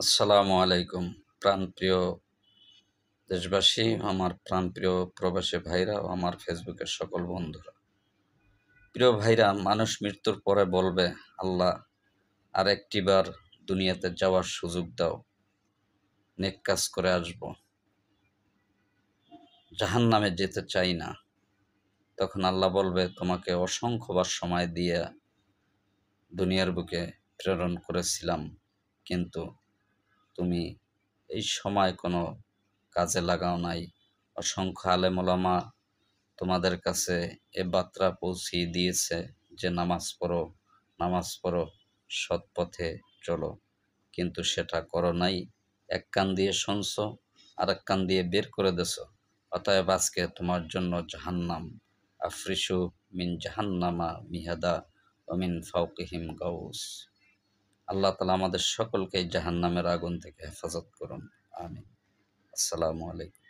আসসালামু আলাইকুম। প্রাণপ্রিয় দেশবাসী, আমার প্রাণপ্রিয় প্রবাসী ভাইরা ও আমার ফেসবুকের সকল বন্ধুরা। প্রিয় ভাইরা, মানুষ মৃত্যুর পরে বলবে, আল্লাহ আরেকটিবার দুনিয়াতে যাওয়ার সুযোগ দাও, নেক কাজ করে আসব, জাহান্নামে যেতে চাই না। তখন আল্লাহ বলবে, তোমাকে অসংখ্যবার সময় দিয়ে দুনিয়ার বুকে প্রেরণ করেছিলাম, কিন্তু তুমি এই সময় কোনো কাজে লাগাও নাই। অসংখ্য আলেম ওলামা তোমাদের কাছে এ বার্তা পৌঁছিয়ে দিয়েছে যে নামাজ পড়ো, নামাজ পড়ো, সৎ পথে চলো, কিন্তু সেটা করো নাই। এক কান দিয়ে শুনছো, আর এক কান দিয়ে বের করে দেছো। অতএব আজকে তোমার জন্য জাহান্নাম। আফরিসু মিন জাহান্নামা মিহাদা ও মিন ফাওকিহিম গাউস। আল্লাহ তাআলা আমাদের সকলকে জাহান্নামের আগুন থেকে হেফাজত করুন। আমিন। আসসালামু আলাইকুম।